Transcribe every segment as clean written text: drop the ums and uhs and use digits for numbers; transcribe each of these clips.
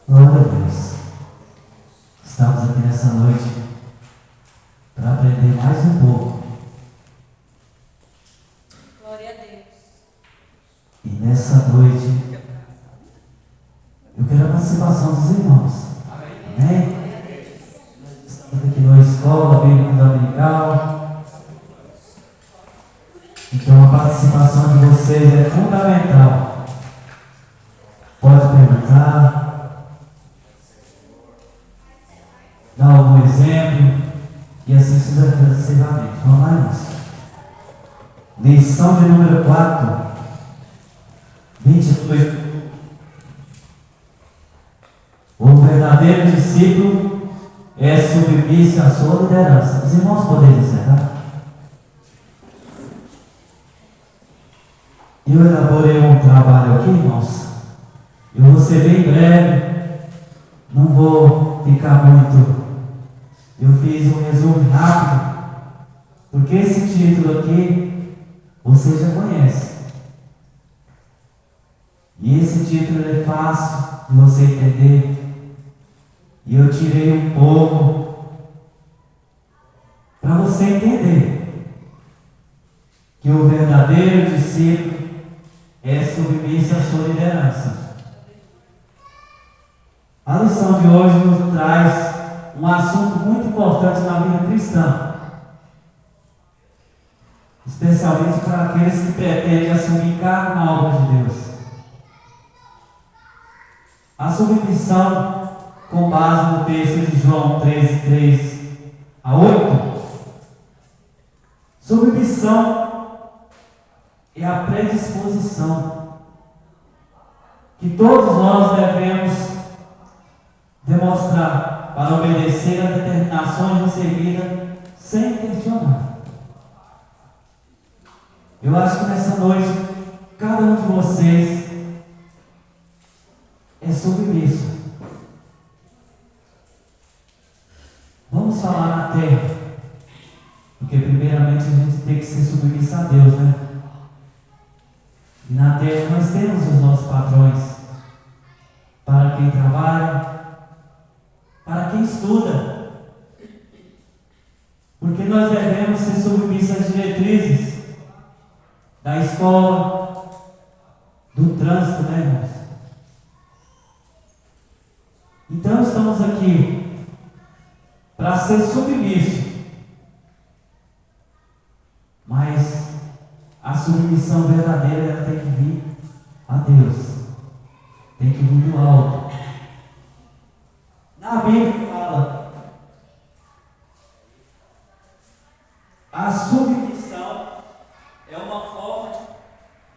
Glória a Deus. Estamos aqui nessa noite para aprender mais um pouco. Glória a Deus. E nessa noite eu quero a participação dos irmãos. Amém? Estamos aqui na escola bíblica dominical. Então a participação de vocês é fundamental. Pode perguntar, dar algum exemplo e assim sucessivamente. Vamos lá, irmãos. Lição de número 4, 22. O verdadeiro discípulo é submisso à sua liderança. Os irmãos podem dizer, tá? Eu elaborei um trabalho aqui, irmãos. Eu vou ser bem breve, não vou ficar muito. Eu fiz um resumo rápido, porque esse título aqui você já conhece. E esse título é fácil de você entender. E eu tirei um pouco para você entender que o verdadeiro discípulo é submisso à sua liderança. A lição de hoje nos traz um assunto muito importante na vida cristã, especialmente para aqueles que pretendem assumir cargo na obra de Deus. A submissão, com base no texto de João 13:3-8, submissão é a predisposição que todos nós devemos demonstrar para obedecer a determinações recebidas sem questionar. Eu acho que nessa noite cada um de vocês é submisso. Vamos falar na terra, porque primeiramente a gente tem que ser submisso a Deus, né? E na terra nós temos os nossos padrões para quem trabalha, para quem estuda, porque nós devemos ser submissos às diretrizes da escola, do trânsito, né, irmãos? Então estamos aqui para ser submisso, mas a submissão verdadeira ela tem que vir a Deus, tem que vir do alto. Na Bíblia fala, a submissão é uma forma de...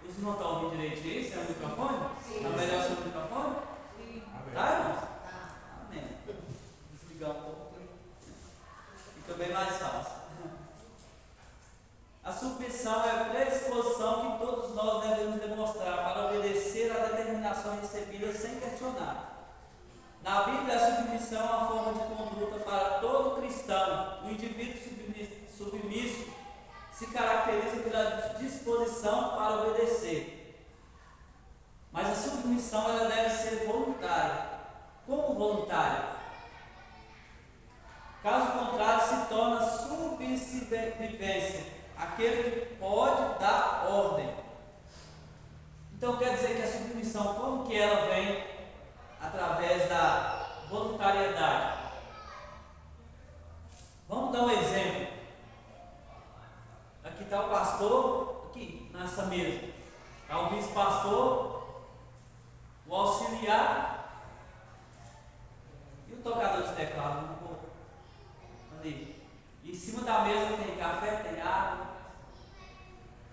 Vocês não estão ouvindo direitinho isso? É o microfone? Está melhor seu microfone? Sim. Tá, irmãos? Amém. Vou desligar um pouco, fica bem mais fácil. A submissão é a predisposição que todos nós devemos demonstrar para obedecer a determinações recebidas sem questionar. Na Bíblia, a submissão é uma forma de conduta para todo cristão. O indivíduo submisso se caracteriza pela disposição para obedecer. Mas a submissão ela deve ser voluntária. Como voluntária? Caso contrário, se torna subserviência, aquele que pode dar ordem. Então quer dizer que a submissão, como que ela vem? Através da voluntariedade. Vamos dar um exemplo. Aqui está o pastor, aqui nessa mesa. Está o vice-pastor, o auxiliar e o tocador de teclado. Ali. E em cima da mesa tem café, tem água.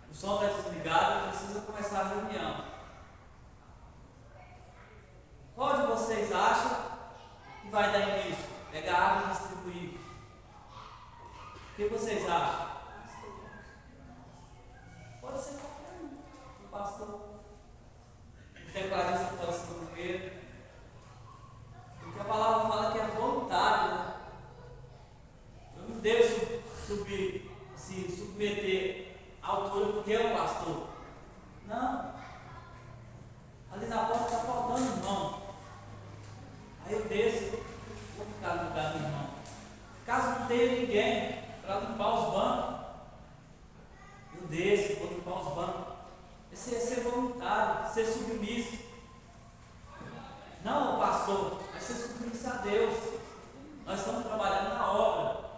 O som está desligado, precisa começar a reunião. Qual de vocês acham que vai dar início? Pegar água e distribuir. O que vocês acham? Pode ser qualquer um. O pastor. O tecladista pode ser o primeiro. Porque a palavra fala que é voluntário, né? Eu não devo se submeter à altura porque é o pastor. Não. Ali na porta está faltando irmão. Deus. Nós estamos trabalhando na obra.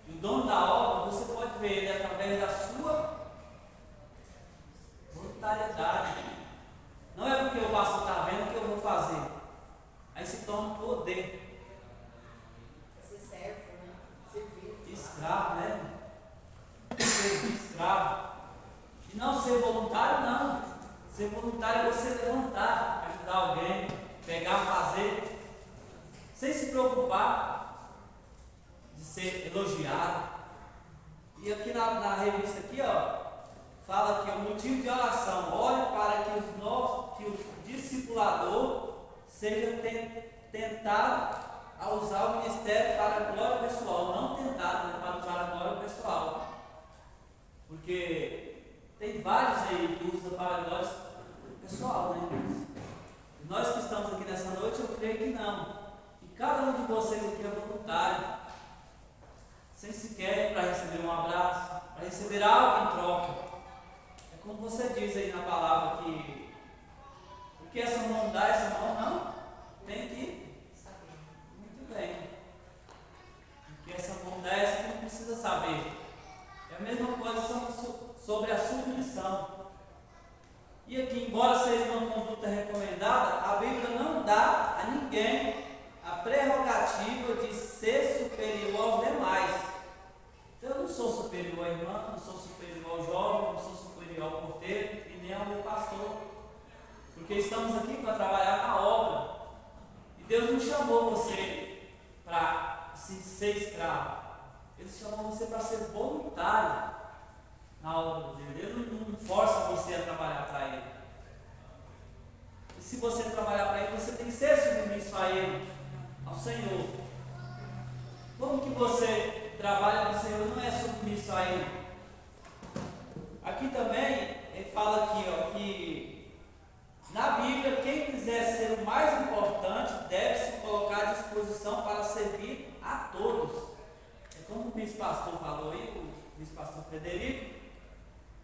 E o dono da obra, você pode ver ele através da sua voluntariedade. Não é porque o pastor está vendo que eu vou fazer. Aí se torna poder. Ser servo, né? Servir. Escravo, né? Ser escravo. E não ser voluntário, não. Ser voluntário é você levantar, ajudar alguém, pegar, fazer, sem se preocupar de ser elogiado. E aqui na revista aqui, ó, fala que o motivo de oração, ore para que o discipulador seja tentado a usar o ministério para a glória pessoal, não tentado, né, para usar a glória pessoal. Porque tem vários aí que usam para a glória pessoal, né? E nós que estamos aqui nessa noite, eu creio que não. E cada um de vocês aqui é voluntário, sem sequer para receber um abraço, para receber algo em troca. É como você diz aí na palavra que o que essa mão dá, essa mão não, tem que saber. Muito bem. O que essa mão dá, essa não precisa saber. É a mesma coisa sobre a submissão. E aqui, embora seja uma conduta recomendada, a Bíblia não dá a ninguém a prerrogativa de ser superior aos demais. Então, eu não sou superior à irmã, não sou superior ao jovem, não sou superior ao porteiro e nem ao meu pastor. Porque estamos aqui para trabalhar na obra. E Deus não chamou você para ser escravo. Ele chamou você para ser voluntário na obra dele. Ele não força você a trabalhar para ele. E se você trabalhar para ele, você tem que ser submisso a ele, ao Senhor. Como que você trabalha no Senhor não é submisso a ele? Aqui também, ele fala aqui, ó, que na Bíblia, quem quiser ser o mais importante deve se colocar à disposição para servir a todos. É como o vice-pastor falou aí, o vice-pastor Frederico,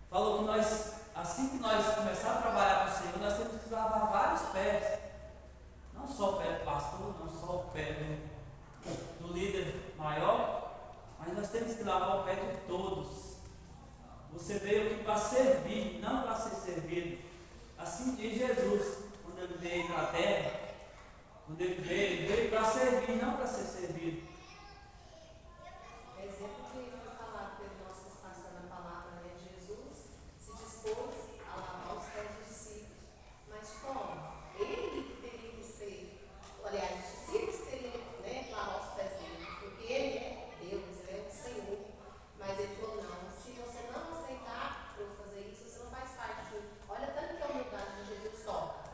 falou que nós, assim que nós começarmos a trabalhar com o Senhor, nós temos que lavar vários pés. Não só o pé do pastor, não só o pé do líder maior, mas nós temos que lavar o pé de todos. Você veio aqui para servir, não para ser servido. Assim diz Jesus, quando ele veio na terra, quando ele veio para servir, não para ser servido. O exemplo que foi falado pelo nosso pastor na palavra, né? Jesus se dispôs a lavar os pés dos discípulos. Mas como? Ele teria que ser, aliás, os discípulos teriam que, né, lavar os pés dele, porque ele é Deus, ele é o Senhor. Mas ele falou, não, se você não aceitar eu fazer isso, você não faz parte de. Olha tanto que a humildade de Jesus toca.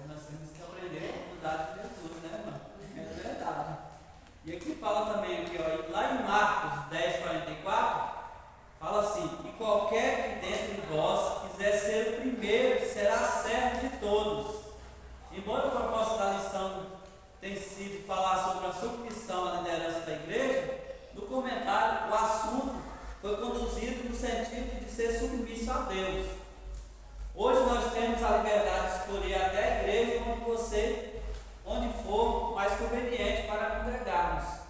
Nós temos que aprender a humildade de Jesus, né, irmão? É verdade. E aqui fala também, aqui, ó, lá em Marcos 10:44, fala assim: e qualquer que dentre vós quiser ser o primeiro, será servo de todos. Embora o propósito da lição tenha sido falar sobre a submissão à liderança da igreja, no comentário o assunto foi conduzido no sentido de ser submisso a Deus. Hoje nós temos a liberdade de escolher até a igreja onde for mais conveniente para congregarmos.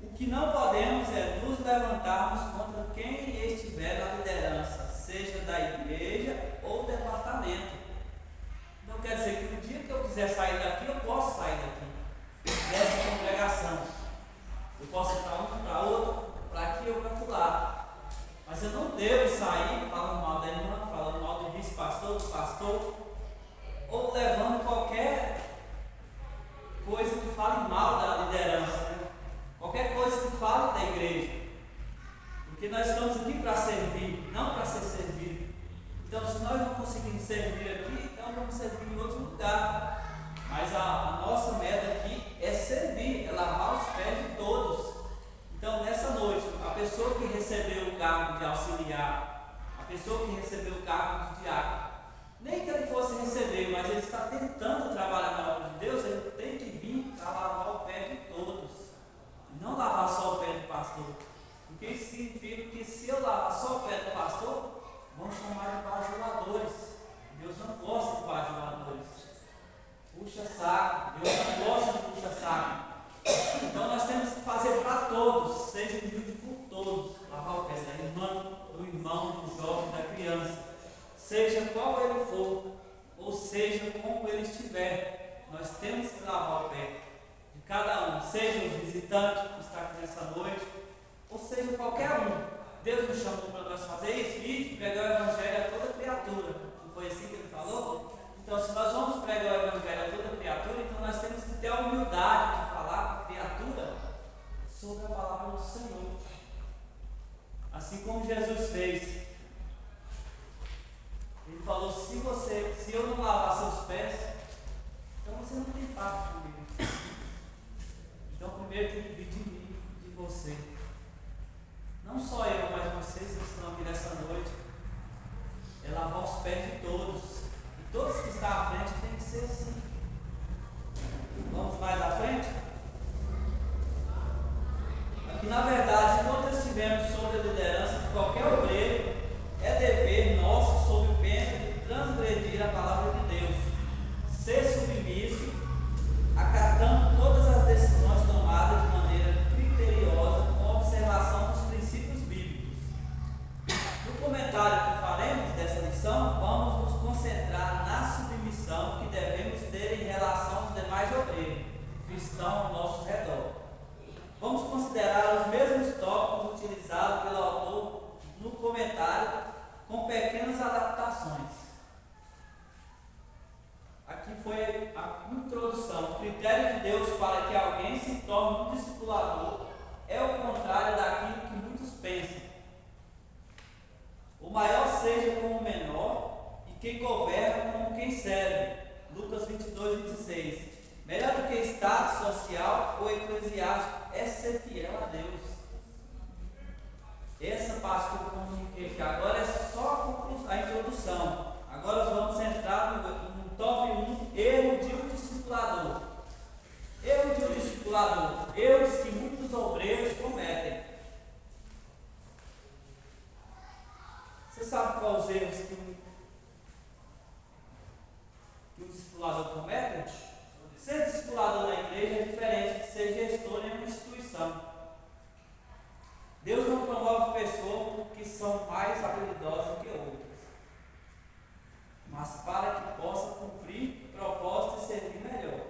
O que não podemos é nos levantarmos contra quem estiver na liderança, seja da igreja ou departamento. Então quer dizer que no dia que eu quiser sair daqui, eu posso sair daqui, dessa congregação. Eu posso ir para um, para outro, para aqui ou para lá. Mas eu não devo sair falando mal da irmã, falando mal do vice-pastor, do pastor, ou levando qualquer coisa que fale mal da liderança, né? Qualquer coisa que fale da igreja. Porque nós estamos aqui para servir, não para ser servido. Então, se nós não conseguimos servir aqui, então vamos servir em outro lugar. Mas estiver, nós temos que lavar o pé de cada um, seja o visitante que está aqui nessa noite, ou seja qualquer um. Deus nos chamou para nós fazer isso e pregar o Evangelho a toda criatura. Não foi assim que ele falou? Então, se nós vamos pregar o Evangelho a toda criatura, então nós temos que ter a humildade de falar para a criatura sobre a palavra do Senhor. Assim como Jesus fez. Ele falou, se eu não lavar seus pés, então você não tem parte comigo. Então primeiro tem que vir de mim, de você. Não só eu, mas vocês que estão aqui nessa noite. É lavar os pés de todos. E todos que estão à frente tem que ser assim. Vamos mais à frente? Aqui na verdade, enquanto estivemos sob a liderança de qualquer obreiro, é dever nosso, sob pena de transgredir a palavra de Deus, ser submisso, acatando todas as decisões tomadas de maneira criteriosa, com observação dos princípios bíblicos. No comentário que faremos dessa lição, vamos nos concentrar na submissão que devemos ter em relação aos demais obreiros cristãos ao nosso redor. Vamos considerar os mesmos tópicos utilizados pelo autor no comentário, com pequenas adaptações. Aqui foi a introdução. O critério de Deus para que alguém se torne um discipulador é o contrário daquilo que muitos pensam. O maior seja como o menor, e quem governa como quem serve. Lucas 22, 26. Melhor do que status social ou eclesiástico é ser fiel a Deus. Essa parte que eu comuniquei aqui agora é só a introdução. Agora vamos entrar no top 1, erro de um discipulador. Erro de um discipulador. Erros que muitos obreiros cometem. Você sabe quais os erros que um discipulador comete? Ser discipulador na igreja é diferente de ser gestor em uma instituição. Deus não promove pessoas que são mais habilidosas que outras, mas para que possa cumprir propósito e servir melhor.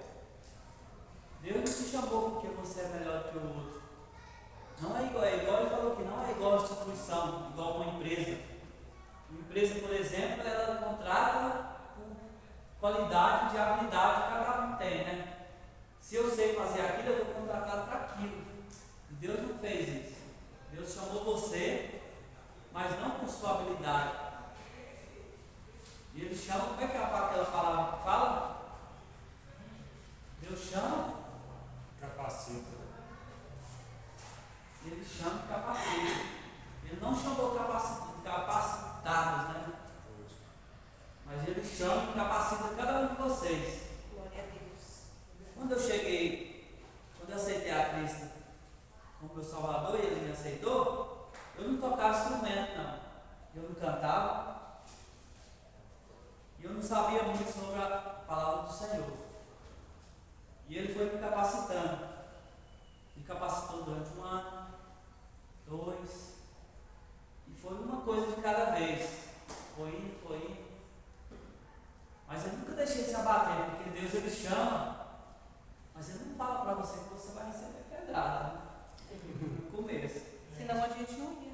Deus não te chamou porque você é melhor que o outro. Não é igual ele falou que não é igual a instituição, igual uma empresa. Uma empresa, por exemplo, ela contrata por qualidade de habilidade que cada um tem, né? Se eu sei fazer aquilo, eu vou contratar para aquilo. E Deus não fez isso. Deus chamou você, mas não por sua habilidade. E Ele chama, como é que aquela palavra fala? Deus chama, capacita. Ele chama e capacita. Ele não chamou capacitados, né? Mas Ele chama e capacita cada um de vocês. Glória a Deus. Quando eu aceitei a Cristo como meu Salvador e Ele me aceitou, eu não tocava instrumento, não. Eu não cantava. E eu não sabia muito sobre a palavra do Senhor. E Ele foi me capacitando. Me capacitou durante 1 ano, 2. E foi uma coisa de cada vez. Foi indo. Mas eu nunca deixei de se abater, porque Deus Ele chama. Mas Ele não fala para você que você vai receber pedrada, né? No começo. Senão a gente não ia.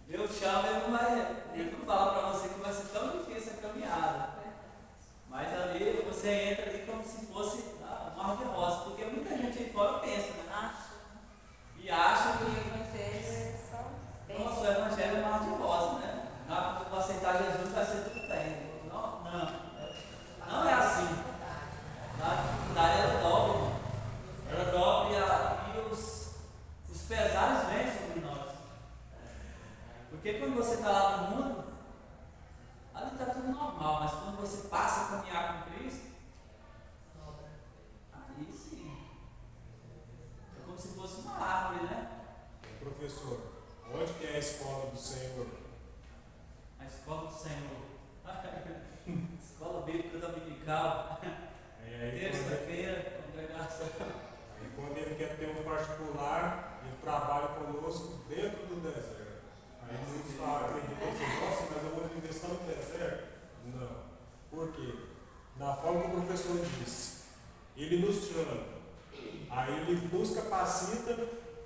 Deus chama, Ele não fala para você que vai ser tão difícil a caminhada. Mas ali você entra ali como se fosse um mar de rosa, porque muita gente aí fora pensa, né? E acha que O evangelho é só nossa, o evangelho é um mar de rosa, né? Quando eu aceitar Jesus vai ser tudo bem. Não é assim. A dificuldade ela dobra. Ela dobra e os pesares vêm sobre nós. Porque quando você está lá no mundo, ali está tudo normal, mas quando você passa a caminhar com Cristo, aí sim. É como se fosse uma árvore, né? Professor, onde que é a escola do Senhor? A escola do Senhor. Escola Bíblica Dominical. Terça-feira, congregação. Quando ele quer ter um particular, ele trabalha conosco dentro do deserto. Aí muitos falam, acreditam assim, nossa, mas eu vou viver só no deserto? Não. Por quê? Da forma que o professor disse, ele nos chama, aí ele nos capacita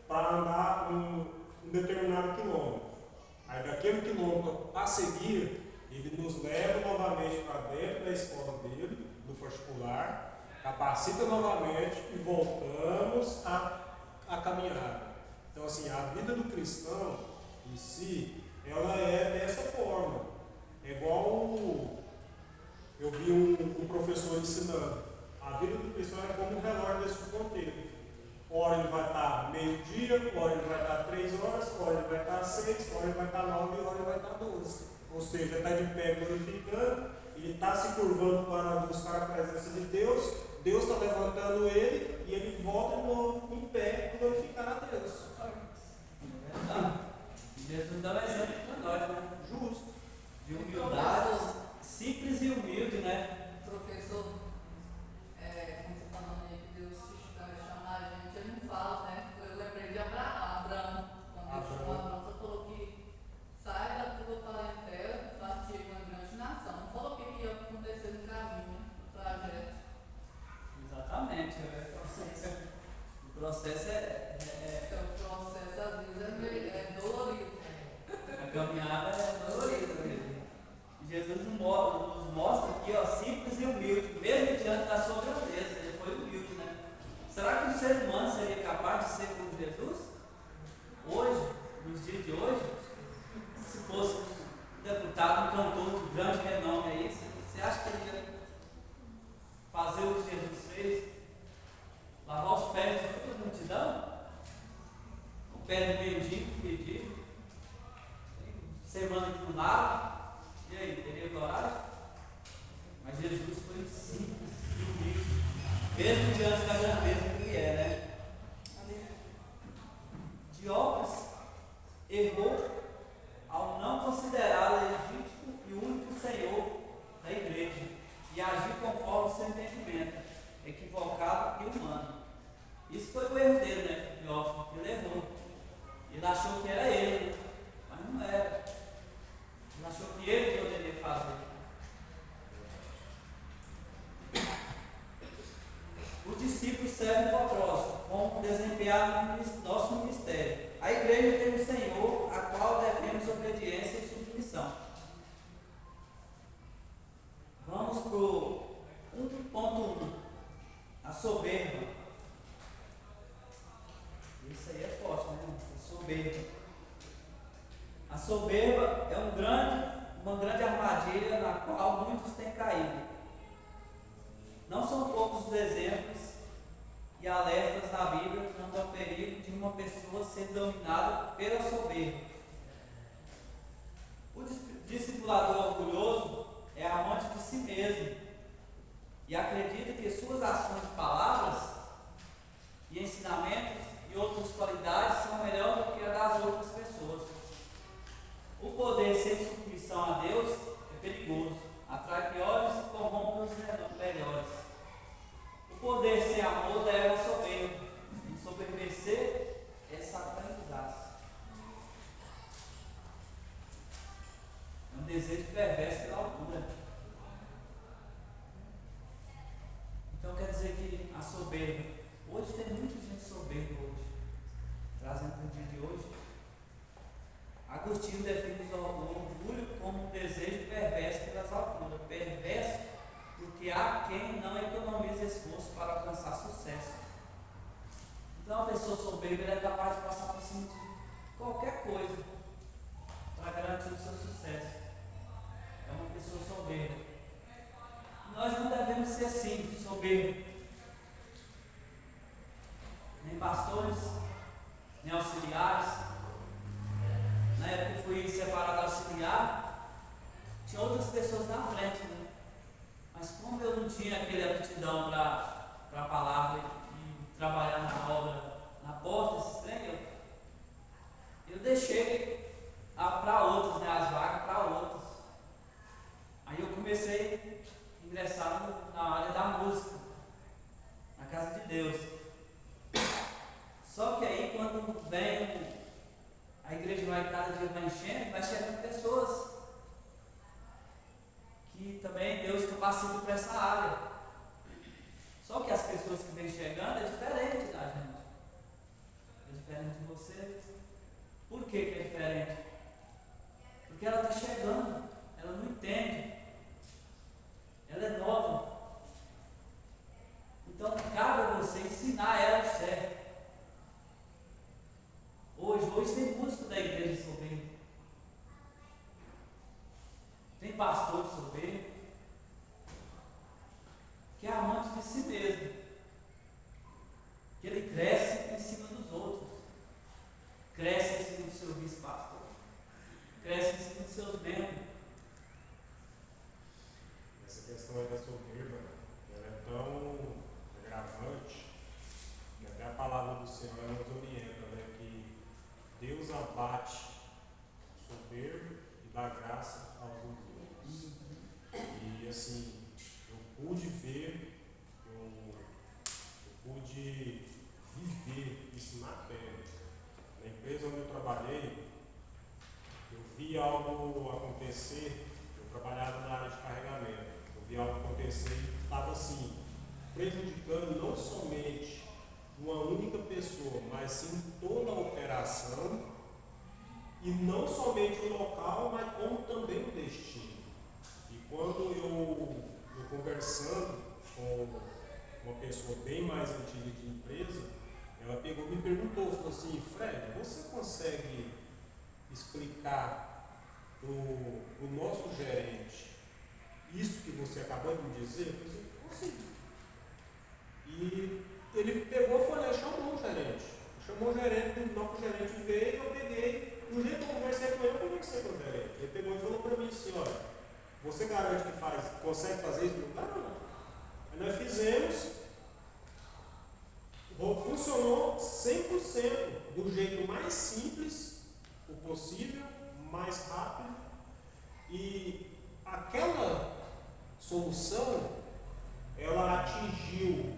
para andar um determinado quilômetro. Aí daquele quilômetro a seguir, ele nos leva novamente para dentro da escola dele, do particular, capacita novamente e voltamos a caminhar. Então assim, a vida do cristão em si, ela é dessa forma. É igual eu vi um professor ensinando. A vida do cristão é como um relógio desse ponteiro. Hora ele vai estar meio-dia, hora ele vai estar 3 horas, hora ele vai estar 6, hora ele vai estar 9 e hora ele vai estar 12. Ou seja, ele está de pé glorificando, ele está se curvando para buscar a presença de Deus, Deus está levantando ele e ele volta de novo em pé glorificar a Deus. Jesus dá um exemplo para nós, né? Justo. De humildade, simples e humilde, né? Professor, como você falando aí que Deus vai chamar a gente, ele não fala, né? Eu lembrei de Abraão, quando Deus chamou Abraão, só falou que sai da tua parentela, faz-te uma grande nação. Não falou o que ia acontecer no caminho, no trajeto. Exatamente. O processo O processo às vezes é dolorido. a caminhada é dolorida mesmo. Jesus nos mostra aqui, ó, simples e humilde, mesmo diante da sua grandeza, ele foi humilde, né? Será que o ser humano seria capaz de ser como Jesus? Hoje, nos dias de hoje, se fosse um deputado, um cantor de grande renome aí, você acha que ele ia fazer o que Jesus fez? Lavar os pés de toda a multidão? O pé do mendigo, fedido, semana aqui no lado? E aí, teria coragem? Mas Jesus foi simples e humilde, mesmo diante da grandeza que ele é, né? Diócrates errou ao não considerar legítimo e único Senhor da igreja e agir conforme o seu entendimento, equivocado e humano. Isso foi o erro dele, né? Diócrates, ele errou. Ele achou que era ele, mas não era. Ele achou que ele poderia fazer. Os discípulos servem o propósito, como desempenhar nosso ministério. A igreja tem um Senhor, a qual devemos obediência e submissão. Vamos para o 1.1. A soberba. Isso aí é forte, né? A soberba. A soberba é uma grande armadilha na qual muitos têm caído. Não são poucos os exemplos e alertas na Bíblia quanto ao perigo de uma pessoa ser dominada pela soberba. O discipulador orgulhoso é amante de si mesmo e acredita que suas ações, palavras e ensinamentos e outras qualidades são melhor do que a das outras pessoas. O poder sem submissão a Deus é perigoso, atrai piores e corrompe os melhores. O poder sem amor leva à soberba, e soberbecer é sacralizar-se. É um desejo perverso pela altura. Então quer dizer que a soberba, hoje tem muita gente soberba hoje, trazendo para o dia de hoje. Agostinho define o orgulho como um desejo perverso pelas alturas. Perverso porque há quem não economiza esforço para alcançar sucesso. Então a pessoa soberba é capaz de passar por cima de qualquer coisa para garantir o seu sucesso. É uma pessoa soberba. Nós não devemos ser assim, soberbo. Nem pastores, nem auxiliares. Na época que fui separado auxiliar, tinha outras pessoas na frente, né? Mas como eu não tinha aquela aptidão para a palavra e trabalhar na obra, na porta, esse trem, eu deixei para outros, né, as vagas para outros. Aí eu comecei a ingressar na área da música, na casa de Deus. Só que aí quando vem, a igreja cada dia vai enchendo, capacito para essa área. Só que as pessoas que vêm chegando é diferente da gente. É diferente de você. Por que é diferente? Porque ela está chegando, ela não entende. Ela é nova. Então cabe a você ensinar ela o certo. Hoje tem músico da igreja soberbo. Tem pastor soberbo que é amante de si mesmo. Que ele cresce em cima dos outros. Cresce em cima do seu vice-pastor. Cresce em cima dos seus membros. Essa questão aí da soberba, ela é tão agravante que até a palavra do Senhor nos orienta, né? Que Deus abate o soberbo e dá graça aos humildes. E assim, eu pude ver, eu pude viver isso na pele. Na empresa onde eu trabalhei, eu vi algo acontecer. Eu trabalhava na área de carregamento. Eu vi algo acontecer e estava assim, prejudicando não somente uma única pessoa, mas sim toda a operação, e não somente o local, mas como também o destino. E quando eu conversando com uma pessoa bem mais antiga de empresa, ela pegou e me perguntou, falou assim: Fred, você consegue explicar para o nosso gerente isso que você acabou de me dizer? Eu falei assim: consigo. E ele pegou e falou, chamou o gerente. Chamou o gerente, não que o gerente veio, eu peguei. Do jeito que eu conversei com ele, eu conversei com o gerente. Ele pegou e falou para mim assim: olha, você garante que consegue fazer isso? Não. Aí nós fizemos, funcionou 100%, do jeito mais simples o possível, mais rápido. E aquela solução, ela atingiu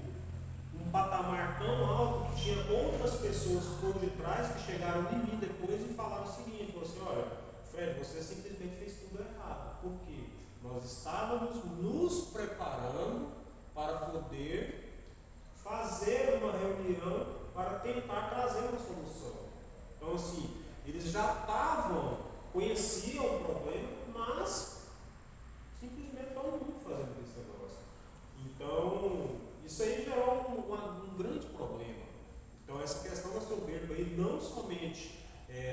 um patamar tão alto que tinha outras pessoas por detrás que chegaram em mim depois e falaram o seguinte: falou assim, olha, Fred, você simplesmente fez tudo errado. Por quê? Nós estávamos nos preparando para poder fazer uma reunião para tentar trazer uma solução. Então, assim, eles já conheciam o problema, mas simplesmente todo mundo fazendo esse negócio. Então, isso aí gerou um grande problema. Então, essa questão da soberba aí, não somente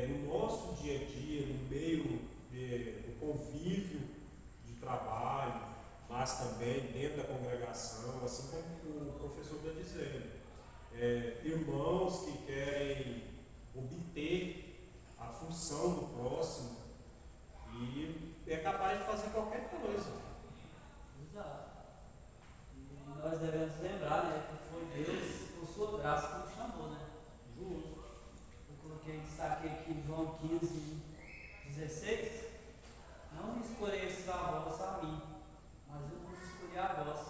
no nosso dia a dia, no meio do convívio de trabalho, mas também dentro da congregação, assim como o professor está dizendo. Irmãos que querem obter a função do próximo e é capaz de fazer qualquer coisa. Exato. E nós devemos lembrar, né, que foi Deus, por sua graça, que nos chamou, né? Justo. Eu coloquei, destaquei aqui João 15, 16. Não escolhestes a vós a mim, mas eu vos escolhi a vós.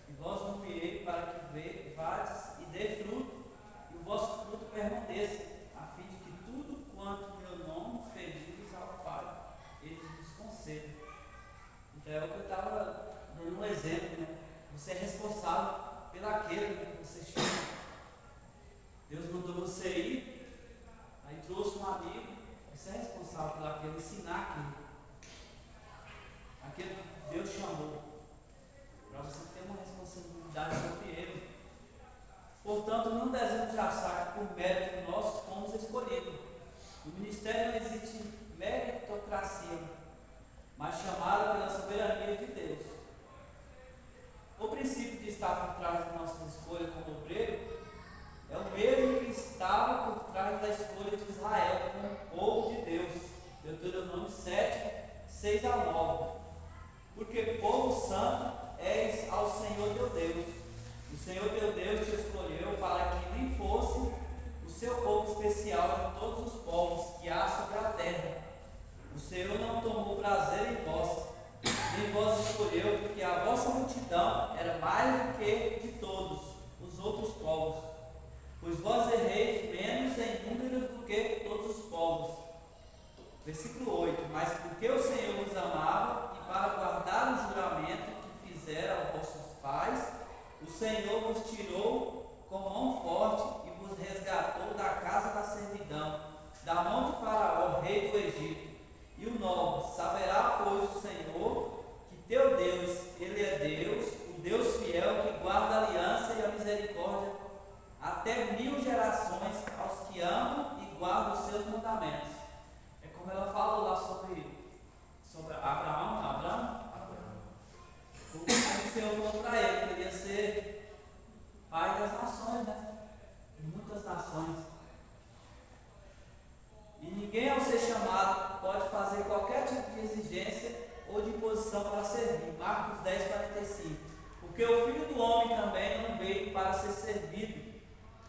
E vós me enviei para que vades e dê fruto, e o vosso fruto permaneça, a fim de que tudo quanto meu nome pedires ao Pai, ele vos conceda. Então é o que eu estava dando um exemplo, né? Você é responsável pelaquele que você chama. Deus mandou você ir, aí trouxe um amigo, você é responsável pelaquele, ensinar aquilo. Aquele que Deus chamou. Para você ter uma responsabilidade sobre ele. Portanto, não devemos achar que por mérito nosso fomos escolhidos. No ministério não existe meritocracia, mas chamada pela soberania de Deus. O princípio de estar por trás da nossa escolha como obreiro é o mesmo que estava por trás da escolha de Israel como povo de Deus. Deuteronômio 7, 6 a 9. Porque povo santo és ao Senhor teu Deus. O Senhor teu Deus te escolheu para que lhe fosse o seu povo especial de todos os povos que há sobre a terra. O Senhor não tomou prazer em vós, nem vós escolheu, porque a vossa multidão era mais do que de todos os outros povos. Pois vós erreis menos em números do que todos os povos. Versículo 8. Mas porque o Senhor os amava, e para guardar o juramento que Senhor vos tirou com mão forte e vos resgatou da casa da servidão, da mão de Faraó, rei do Egito. E o 9: saberá, pois, o Senhor, que teu Deus, Ele é Deus, o Deus fiel, que guarda a aliança e a misericórdia até 1000 gerações aos que amam e guardam os seus mandamentos. É como ela falou lá sobre Abraão. O Senhor falou para ele que ele ia ser pai das nações, né? De muitas nações. E ninguém, ao ser chamado, pode fazer qualquer tipo de exigência ou de imposição para servir. Marcos 10:45. Porque o Filho do Homem também não veio para ser servido,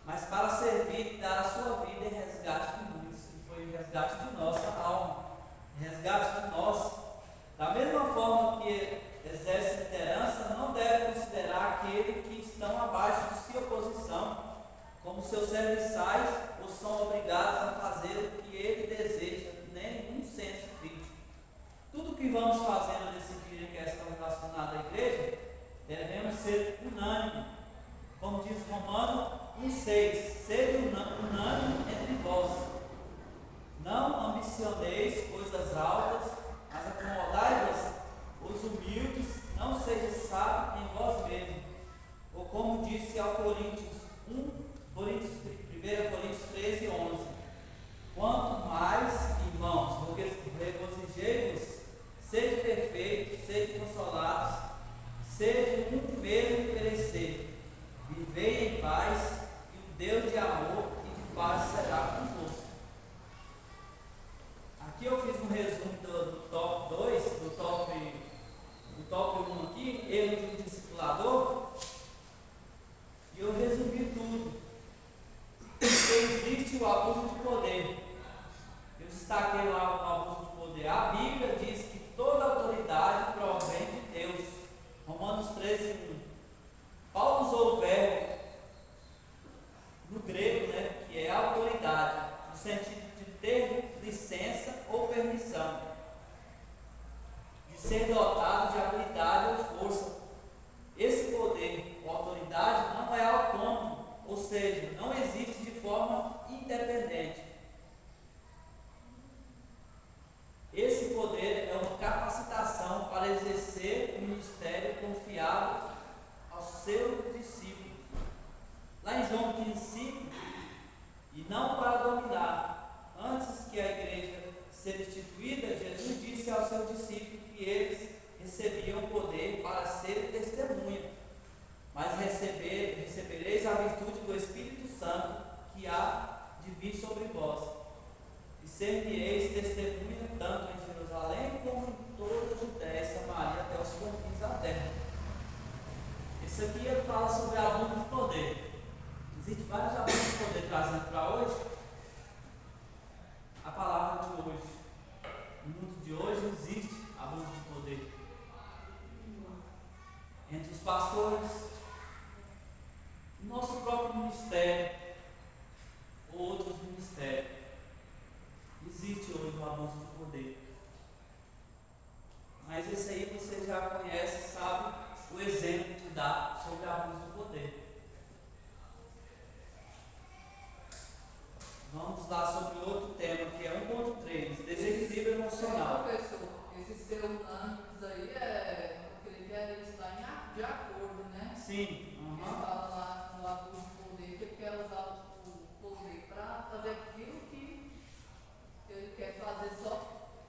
mas para servir e dar a sua vida em resgate de muitos. E foi o resgate de nossa alma, resgate de nós. Da mesma forma que exerce liderança, não deve considerar aquele que estão abaixo de sua posição como seus serviçais ou são obrigados a fazer o que ele deseja, nenhum senso crítico. Tudo que vamos fazendo nesse dia em questão relacionada à igreja, devemos ser unânimes. Como diz Romanos 1,6: seja unânime entre vós. Não ambicioneis coisas altas, mas acomodai-vos os humildes, não seja sábio em vós mesmos. Ou como disse ao Coríntios 1 Coríntios 13:11: quanto mais, irmãos, regozijei-vos, sede perfeitos, sede consolados, sede um mesmo perecer, vivei em paz, e o Deus de amor e de paz será convosco. Aqui eu fiz um resumo do top 2, do top 1 aqui, erro de um discipulador, e eu resumi tudo. Porque existe o abuso de poder. Eu destaquei lá o abuso de poder. A Bíblia diz que toda autoridade provém de Deus. Romanos 13:1. Paulo usou o verbo no grego, né, que é autoridade, no sentido de ter licença ou permissão, de ser dotado de habilidade ou força. Esse poder ou autoridade não é autônomo, ou seja, não existe de forma independente. Esse poder é uma capacitação para exercer o ministério confiado aos seus discípulos. Lá em João 15:5, e não para dominar. Antes que a igreja seja instituída, Jesus disse aos seus discípulos que eles recebiam poder para ser testemunha, mas recebereis a virtude do Espírito Santo que há de vir sobre vós, e ser-me-eis testemunha tanto em Jerusalém como em toda a Judéia e Samaria até os confins da terra. Isso aqui fala sobre abuso de poder. Existem vários abusos de poder trazendo para hoje a palavra de hoje. No mundo de hoje existe abuso de poder entre os pastores, no nosso próprio ministério ou outros ministérios. Existe hoje um abuso de poder. Mas esse aí você já conhece, sabe o exemplo que dá sobre abuso de poder. Vamos lá sobre outro tema, que é 1.3, desequilíbrio emocional. Professor, esses ser unânimes aí eu creio que está de acordo, né? Sim. Ele fala lá no abuso de poder que ele quer usar o poder para fazer aquilo que ele quer fazer só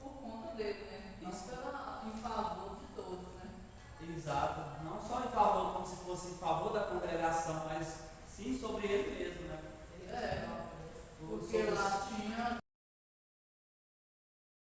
por conta dele, né? Não em favor de todos, né? Exato. Não só em favor, como se fosse em favor da congregação, mas sim sobre ele mesmo, né? Porque lá tinha